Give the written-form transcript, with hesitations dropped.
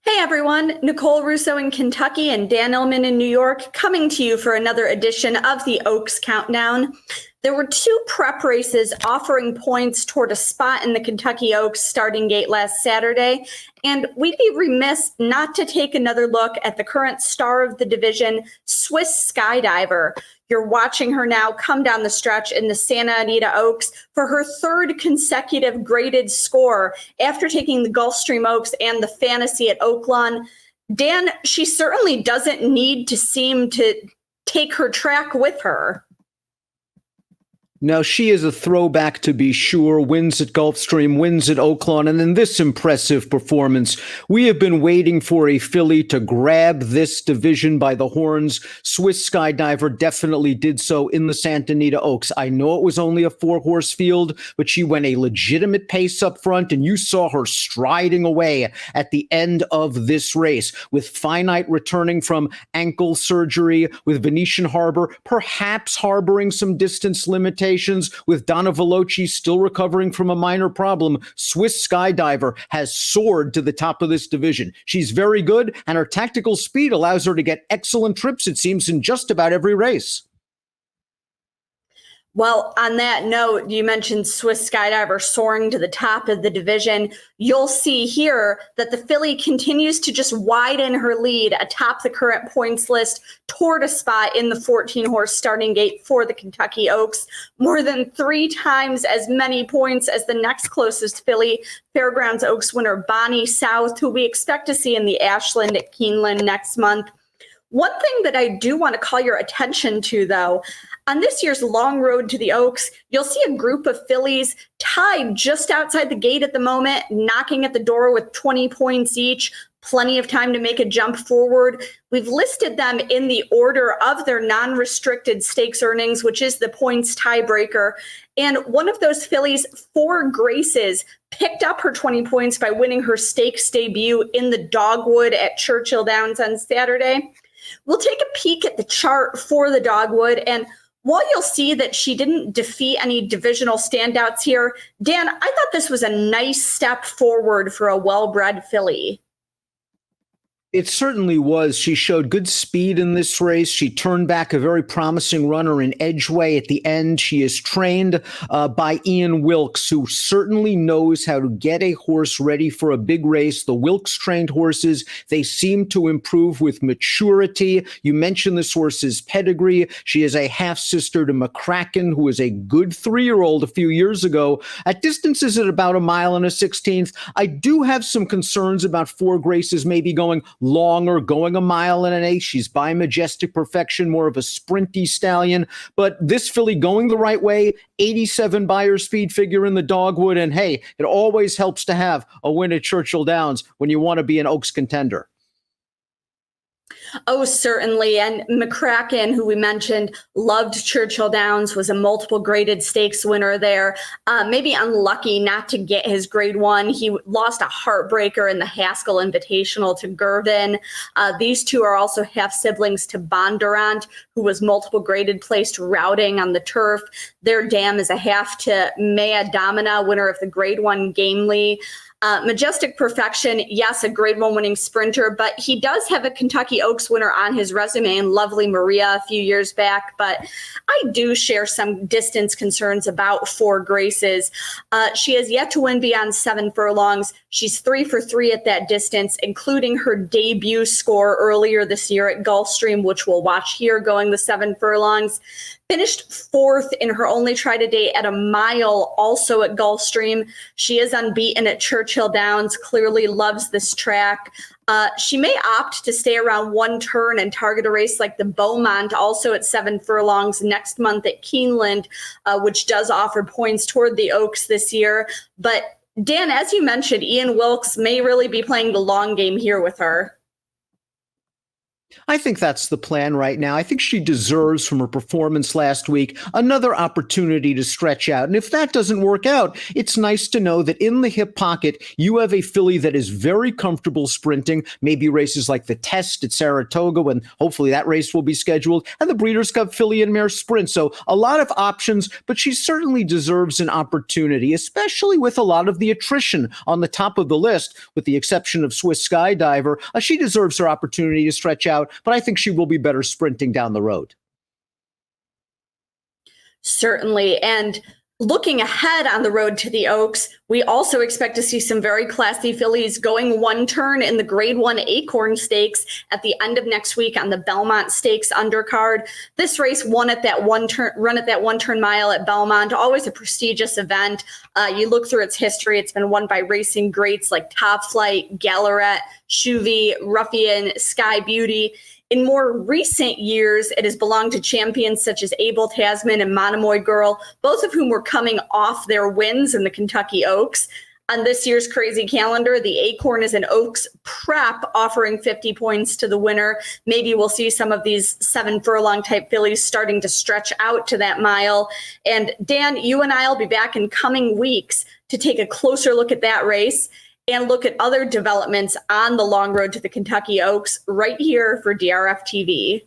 Hey everyone, Nicole Russo in Kentucky and Dan Illman in New York coming to you for another edition of the Oaks Countdown. There were two prep races offering points toward a spot in the Kentucky Oaks starting gate last Saturday, and we'd be remiss not to take another look at the current star of the division, Swiss Skydiver. You're watching her now come down the stretch in the Santa Anita Oaks for her third consecutive graded score after taking the Gulfstream Oaks and the Fantasy at Oaklawn. Dan, she certainly doesn't need to seem to take her track with her. Now, she is a throwback to be sure, wins at Gulfstream, wins at Oaklawn, and in this impressive performance, we have been waiting for a filly to grab this division by the horns. Swiss Skydiver definitely did so in the Santa Anita Oaks. I know it was only a four-horse field, but she went a legitimate pace up front, and you saw her striding away at the end of this race, with Finite returning from ankle surgery, with Venetian Harbor perhaps harboring some distance limitations, with Donna Veloci still recovering from a minor problem. Swiss Skydiver has soared to the top of this division. She's very good, and her tactical speed allows her to get excellent trips, it seems, in just about every race. Well, on that note, you mentioned Swiss Skydiver soaring to the top of the division. You'll see here that the filly continues to just widen her lead atop the current points list toward a spot in the 14-horse starting gate for the Kentucky Oaks. More than 3 times as many points as the next closest filly, Fairgrounds Oaks winner Bonnie South, who we expect to see in the Ashland at Keeneland next month. One thing that I do want to call your attention to, though, on this year's Long Road to the Oaks, you'll see a group of fillies tied just outside the gate at the moment, knocking at the door with 20 points each, plenty of time to make a jump forward. We've listed them in the order of their non-restricted stakes earnings, which is the points tiebreaker. And one of those fillies, Four Graces, picked up her 20 points by winning her stakes debut in the Dogwood at Churchill Downs on Saturday. We'll take a peek at the chart for the Dogwood, and while you'll see that she didn't defeat any divisional standouts here, Dan, I thought this was a nice step forward for a well-bred filly. It certainly was. She showed good speed in this race. She turned back a very promising runner in Edgeway at the end. She is trained by Ian Wilkes, who certainly knows how to get a horse ready for a big race. The Wilkes-trained horses, they seem to improve with maturity. You mentioned this horse's pedigree. She is a half-sister to McCracken, who was a good 3-year-old a few years ago. At distances at about 1 1/16, I do have some concerns about Four Graces maybe going longer, going 1 1/8. She's by Majestic Perfection, more of a sprinty stallion. But this filly going the right way, 87 Beyer speed figure in the Dogwood. And hey, it always helps to have a win at Churchill Downs when you want to be an Oaks contender. Oh, certainly. And McCracken, who we mentioned, loved Churchill Downs, was a multiple graded stakes winner there. Maybe unlucky not to get his grade 1. He lost a heartbreaker in the Haskell Invitational to Girvin. These two are also half siblings to Bondurant, who was multiple graded placed routing on the turf. Their dam is a half to Mea Domina, winner of the grade 1 Gamely. Majestic Perfection, yes, a grade 1 winning sprinter, but he does have a Kentucky Oaks winner on his resume in Lovely Maria a few years back. But I do share some distance concerns about Four Graces. She has yet to win beyond 7 furlongs. She's 3 for 3 at that distance, including her debut score earlier this year at Gulfstream, which we'll watch here going the 7 furlongs. Finished 4th in her only try to date at 1 mile, also at Gulfstream. She is unbeaten at Churchill Downs, clearly loves this track. She may opt to stay around 1 turn and target a race like the Beaumont, also at 7 furlongs next month at Keeneland, which does offer points toward the Oaks this year. But Dan, as you mentioned, Ian Wilkes may really be playing the long game here with her. I think that's the plan right now. I think she deserves, from her performance last week, another opportunity to stretch out. And if that doesn't work out, it's nice to know that in the hip pocket, you have a filly that is very comfortable sprinting, maybe races like the Test at Saratoga, when hopefully that race will be scheduled, and the Breeders' Cup Filly and Mare Sprint. So a lot of options, but she certainly deserves an opportunity, especially with a lot of the attrition on the top of the list, with the exception of Swiss Skydiver. She deserves her opportunity to stretch out, but I think she will be better sprinting down the road. Certainly. And looking ahead on the road to the Oaks, we also expect to see some very classy fillies going one turn in the Grade 1 Acorn Stakes at the end of next week on the Belmont Stakes undercard. This race run at that one turn mile at Belmont, always a prestigious event. You look through its history, it's been won by racing greats like Top Flight, Gallaret, Chuvy, Ruffian, Sky Beauty. In more recent years, it has belonged to champions such as Abel Tasman and Monomoy Girl, both of whom were coming off their wins in the Kentucky Oaks. On this year's crazy calendar, the Acorn is an Oaks prep offering 50 points to the winner. Maybe we'll see some of these 7 furlong type fillies starting to stretch out to that mile. And Dan, you and I will be back in coming weeks to take a closer look at that race and look at other developments on the long road to the Kentucky Oaks right here for DRFTV.